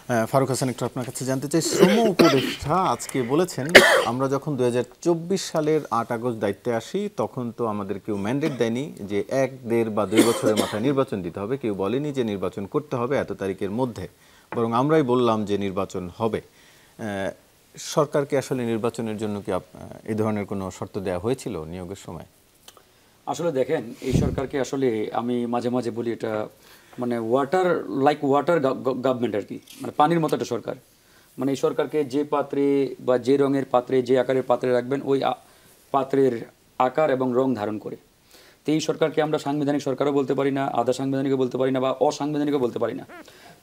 ফারুক হাসান, একটু আপনার কাছে জানতে চাই, শ্রম উপদেষ্টা আজকে বলেছেন আমরা যখন ২০২৪ সালের ৮ আগস্ট দায়িত্বে আসি তখন তো আমাদের কেউ ম্যান্ডেট দেয়নি যে ১, ১.৫ বা ২ বছরের মাথায় নির্বাচন দিতে হবে, কেউ বলেনি যে নির্বাচন করতে হবে এত তারিখের মধ্যে, বরং আমরাই বললাম যে নির্বাচন হবে। সরকারকে আসলে নির্বাচনের জন্য কি এই ধরনের কোনো শর্ত দেওয়া হয়েছিল নিয়োগের সময়? আসলে দেখেন, এই সরকারকে আসলে আমি মাঝে মাঝে বলি এটা মানে ওয়াটার গভর্নমেন্ট আর কি, মানে পানির মতো একটা সরকার। মানে এই সরকারকে যে পাত্রে বা যে রঙের পাত্রে, যে আকারের পাত্রে রাখবেন ওই পাত্রের আকার এবং রং ধারণ করে। তো এই সরকারকে আমরা সাংবিধানিক সরকারও বলতে পারি না, আধা সাংবিধানিকও বলতে পারি না, বা অসাংবিধানিকও বলতে পারি না।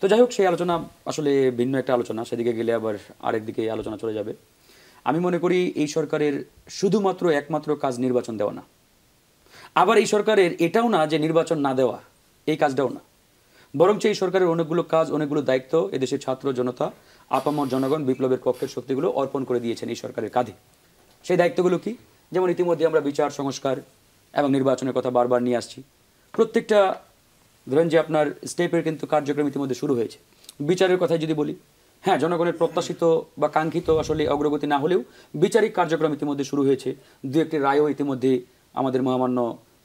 তো যাই হোক, সেই আলোচনা আসলে ভিন্ন একটা আলোচনা, সেদিকে গেলে আবার আরেক দিকে আলোচনা চলে যাবে। আমি মনে করি এই সরকারের শুধুমাত্র একমাত্র কাজ নির্বাচন দেওয়া না, আবার এই সরকারের এটাও না যে নির্বাচন না দেওয়া, এই কাজটাও না, বরঞ্চ এই সরকারের অনেকগুলো কাজ, অনেকগুলো দায়িত্ব এদেশের ছাত্র জনতা, আপামর জনগণ, বিপ্লবের পক্ষের শক্তিগুলো অর্পণ করে দিয়েছেন এই সরকারের কাঁধে। সেই দায়িত্বগুলো কি? যেমন ইতিমধ্যে আমরা বিচার সংস্কার এবং নির্বাচনের কথা বারবার নিয়ে আসছি। প্রত্যেকটা ধরেন যে আপনার স্টেপের কিন্তু কার্যক্রম ইতিমধ্যে শুরু হয়েছে। বিচারের কথাই যদি বলি, হ্যাঁ, জনগণের প্রত্যাশিত বা কাঙ্ক্ষিত আসলে অগ্রগতি না হলেও বিচারিক কার্যক্রম ইতিমধ্যে শুরু হয়েছে। দু একটি রায়ও ইতিমধ্যে আমাদের মহামান্য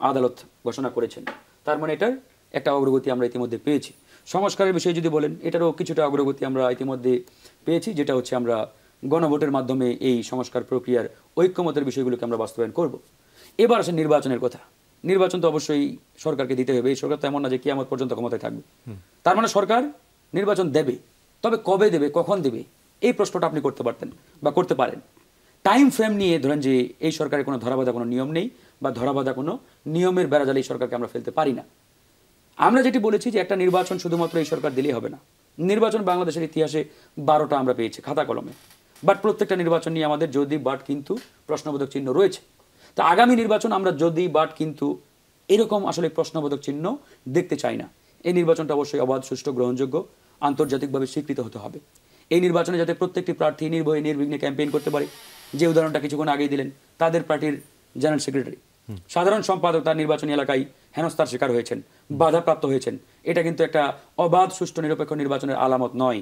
আদালত ঘোষণা করেছেন। তার মানে এটার একটা অগ্রগতি আমরা ইতিমধ্যে পেয়েছি। সংস্কারের বিষয়ে যদি বলেন, এটারও কিছুটা অগ্রগতি আমরা ইতিমধ্যে পেয়েছি, যেটা হচ্ছে আমরা গণভোটের মাধ্যমে এই সংস্কার প্রক্রিয়ার ঐক্যমতের বিষয়গুলোকে আমরা বাস্তবায়ন করব। এবার আসে নির্বাচনের কথা। নির্বাচন তো অবশ্যই সরকারকে দিতে হবে। এই সরকার তো এমন না যে কিয়ামত পর্যন্ত ক্ষমতায় থাকবে। তার মানে সরকার নির্বাচন দেবে, তবে কবে দেবে, কখন দেবে, এই প্রশ্নটা আপনি করতে পারতেন বা করতে পারেন। টাইম ফ্রেম নিয়ে ধরেন যে এই সরকারের কোনো ধরাবাঁধা কোনো নিয়ম নেই, বা ধরাবাঁধা কোনো নিয়মের বেড়াজালে এই সরকারকে আমরা ফেলতে পারি না। আমরা যেটি বলেছি যে একটা নির্বাচন শুধুমাত্র এই সরকার দিলেই হবে না। নির্বাচন বাংলাদেশের ইতিহাসে 12টা আমরা পেয়েছি খাতা কলমে, বাট প্রত্যেকটা নির্বাচন নিয়ে আমাদের যদি বাট কিন্তু প্রশ্নবোধক চিহ্ন রয়েছে। তো আগামী নির্বাচন আমরা যদি বাট কিন্তু এরকম আসলে প্রশ্নবোধক চিহ্ন দেখতে চাই না। এই নির্বাচনটা অবশ্যই অবাধ, সুষ্ঠু, গ্রহণযোগ্য, আন্তর্জাতিকভাবে স্বীকৃত হতে হবে। এই নির্বাচনে যাতে প্রত্যেকটি প্রার্থী নির্ভয়ে নির্বিঘ্নে ক্যাম্পেইন করতে পারে। যে উদাহরণটা কিছুক্ষণ আগেই দিলেন, তাদের পার্টির জেনারেল সেক্রেটারি, সাধারণ সম্পাদক তার নির্বাচনী এলাকায় হেনস্থার শিকার হয়েছেন, বাধাপ্রাপ্ত হয়েছেন। এটা কিন্তু একটা অবাধ, সুষ্ঠু, নিরপেক্ষ নির্বাচনের আলামত নয়।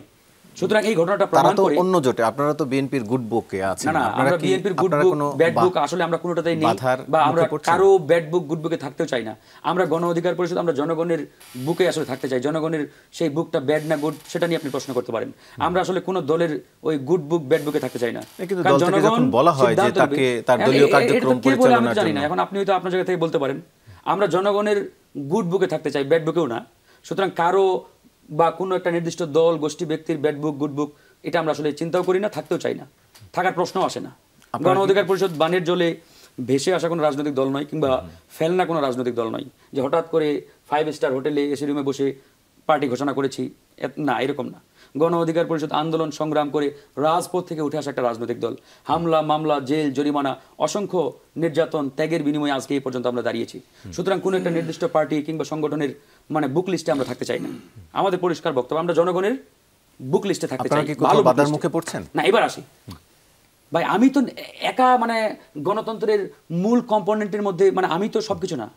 সুতরাং এই ঘটনাটা প্রমাণ করে অন্য জোটে আপনারা তো বিএনপির গুড বুকে আছেন। না, আমরা বিএনপির গুড বুক ব্যাড বুক আসলে আমরা কোনোটাতেই নেই, বা আমরা কারো ব্যাড বুক গুড বুকে থাকতেও চাই না। আমরা গণ অধিকার পরিষদ, আমরা জনগণের বুকে আসলে থাকতে চাই। জনগণের সেই বুকটা ব্যাড না গুড সেটা নিয়ে আপনি প্রশ্ন করতে পারেন। আমরা আসলে কোনো দলের ওই গুড বুক ব্যাড বুকে থাকতে চাই না। কারণ জনগণ বলা হয় যে তাকে তার দলীয় কার্যক্রম পরিচালনার জানি না, এখন আপনি হয়তো আপনার জায়গা থেকে বলতে পারেন। আমরা জনগণের গুড বুকে থাকতে চাই, ব্যাড বুকেও না। সুতরাং কারো বা কোনো একটা নির্দিষ্ট দল, গোষ্ঠী, ব্যক্তির ব্যাড বুক গুড বুক এটা আমরা আসলে চিন্তাও করি না, থাকতেও চাই না, থাকার প্রশ্নও আসে না। গণ অধিকার পরিষদ বানের জলে ভেসে আসা কোনো রাজনৈতিক দল নয়, কিংবা ফেলনা কোনো রাজনৈতিক দল নয় যে হঠাৎ করে 5 স্টার হোটেলে এসি রুমে বসে পার্টি ঘোষণা করেছি, না, এরকম না। গণ অধিকার পরিষদ আন্দোলন সংগ্রাম করে রাজপথ থেকে উঠে আসা একটা রাজনৈতিক দল। হামলা, মামলা, জেল, জরিমানা, অসংখ্য নির্যাতন, ত্যাগের বিনিময়ে আজকে এই পর্যন্ত আমরা দাঁড়িয়েছি। সুতরাং কোনো একটা নির্দিষ্ট পার্টি কিংবা সংগঠনের মানে বুক লিস্টে আমরা থাকতে চাই না। আমাদের পরিষ্কার বক্তব্য, আমরা জনগণের বুক লিস্টে থাকতে চাই। ভালো বাধার মুখে পড়ছেন না। এবার আসি ভাই, আমি তো একা মানে গণতন্ত্রের মূল কম্পোনেন্টের মধ্যে, মানে আমি তো সবকিছু না।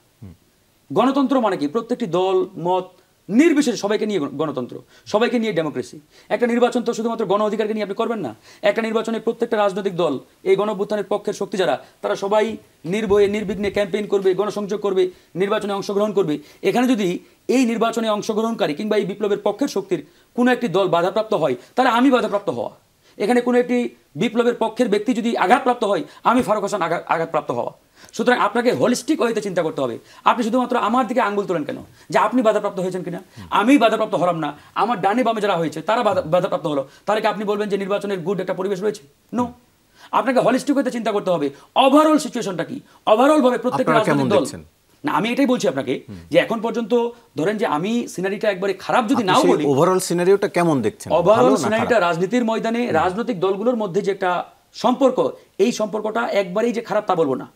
গণতন্ত্র মানে কি? প্রত্যেকটি দল মত নির্বিশেষে সবাইকে নিয়ে গণতন্ত্র, সবাইকে নিয়ে ডেমোক্রেসি। একটা নির্বাচন তো শুধুমাত্র গণ অধিকারকে নিয়ে আপনি করবেন না। একটা নির্বাচনে প্রত্যেকটা রাজনৈতিক দল, এই গণঅভ্যুত্থানের পক্ষের শক্তি যারা, তারা সবাই নির্ভয়ে নির্বিঘ্নে ক্যাম্পেইন করবে, গণসংযোগ করবে, নির্বাচনে অংশগ্রহণ করবে। এখানে যদি এই নির্বাচনে অংশগ্রহণকারী কিংবা এই বিপ্লবের পক্ষের শক্তির কোনো একটি দল বাধাপ্রাপ্ত হয়, তাহলে আমি বাধাপ্রাপ্ত হওয়া। এখানে কোনো একটি বিপ্লবের পক্ষের ব্যক্তি যদি আঘাতপ্রাপ্ত হয়, আমি ফারুক হাসান আঘাতপ্রাপ্ত হওয়া। সুতরাং আপনাকে হোলিস্টিক ওয়েতে চিন্তা করতে হবে। আপনি শুধুমাত্র আমার দিকে আঙ্গুল তোলেন কেন যে আপনি বাধাপ্রাপ্ত হয়েছেন কিনা? আমি বাধাপ্রাপ্ত হলাম না, আমার ডানে বামে যারা হয়েছে তারা বাধাপ্রাপ্ত হলো, তাহলে কি আপনি বলবেন যে নির্বাচনের গুড একটা পরিবেশ রয়েছে? নো। আপনাকে হোলিস্টিক ওয়েতে চিন্তা করতে হবে। ওভারঅল সিচুয়েশনটা কি, ওভারঅল ভাবে প্রত্যেকটা রাজনৈতিক দল। না, আমি এটাই বলছি আপনাকে যে এখন পর্যন্ত ধরেন যে আমি সিনারিটা একবারে খারাপ যদি নাও বলি, ওভারঅল সিনারিওটা কেমন দেখছেন? ওভারঅল সিনারিটা রাজনীতির ময়দানে রাজনৈতিক দলগুলোর মধ্যে যে একটা সম্পর্ক, এই সম্পর্কটা একবারেই যে খারাপ তা বলবো না।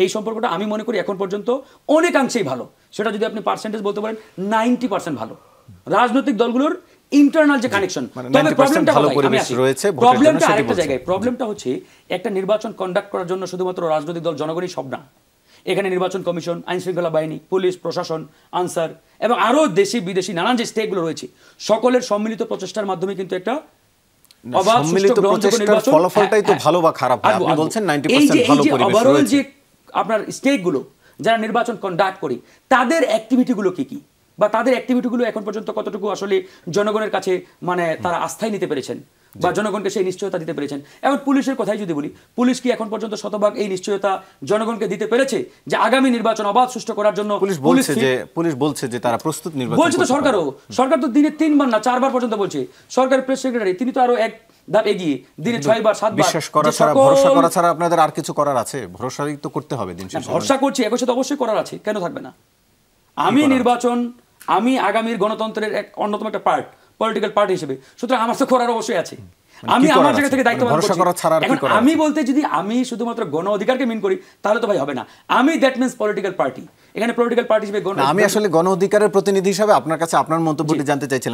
এই সম্পর্কটা আমি মনে করি এখন পর্যন্ত অনেকাংশেই ভালো। সেটা যদি আপনি পার্সেন্টেজ বলতে পারেন 90% ভালো রাজনৈতিক দলগুলোর ইন্টারনাল যে কানেকশন। তবে প্রবলেমটা আরেকটা জায়গায়। প্রবলেমটা হচ্ছে একটা নির্বাচন কন্ডাক্ট করার জন্য শুধুমাত্র রাজনৈতিক দল জনগণই সব না। এখানে নির্বাচন কমিশন, আইন শৃঙ্খলা বাহিনী, পুলিশ, প্রশাসন, আনসার এবং আরো দেশি বিদেশি নানান যে স্টেকগুলো রয়েছে সকলের সম্মিলিত প্রচেষ্টার মাধ্যমে কিন্তু একটা অবাধ, সুষ্ঠু, সম্মিলিত গ্রহণযোগ্য প্রচেষ্টার নির্বাচন। ফলাফলটাই তো ভালো বা খারাপ হয়। আপনি বলছেন 90% ভালো পরিবেশ ওভারঅল রয়েছে। যে আপনার স্টেকগুলো যারা নির্বাচন কন্ডাক্ট করে তাদের অ্যাক্টিভিটিগুলো কি কি বা তাদের অ্যাক্টিভিটিগুলো এখন পর্যন্ত কতটুকু আসলে জনগণের কাছে মানে তারা আস্থায় নিতে পেরেছেন বা জনগণকে সেই নিশ্চয়তা দিতে পেরেছেন। এখন পুলিশের কথাই যদি বলি, পুলিশ কি এখন পর্যন্ত শতভাগ এই নিশ্চয়তা জনগণকে দিতে পেরেছে যে আগামী নির্বাচন অবাধ সুষ্ঠু করার জন্য পুলিশ বলছে যে তারা প্রস্তুত নির্বাচন বলছে তো করতে পারে। সরকার তো দিনে 3 বার না 4 বার পর্যন্ত বলছে। সরকারের প্রেস সেক্রেটারি তিনি তো আরো এক ধাপ এগিয়ে দিনে 6 বার 7 বার বিশ্বাস করা যে ছাড়া, সকল- ভরসা করা ছাড়া আপনাদের আর কিছু করার আছে? ভরসাই তো করতে হবে দিন শেষে। ভরসা করছি, একই সাথে অবশ্যই করার আছে, কেন থাকবে না? আমি নির্বাচন, আমি আগামীর গণতন্ত্রের এক অন্যতম একটা পার্ট, পলিটিক্যাল পার্টি হিসেবে, সুতরাং আমার তো করার অবশ্যই আছে। আমি কি আমার করার জায়গা আছে? থেকে দায়িত্ব পালন ভরসা করছি। করা ছাড়া আর কি এখন করার আমি আছে? বলতে যদি আমি শুধুমাত্র গণ অধিকারকে মিন করি তাহলে তো ভাই হবে না। আমি দ্যাট মিন্স পলিটিক্যাল পার্টি, এখানে পলিটিক্যাল পার্টি হিসেবে না, আমি আসলে গণ অধিকারের প্রতিনিধি হিসাবে আপনার কাছে আপনার মন্তব্যটি জানতে চাইছিলাম।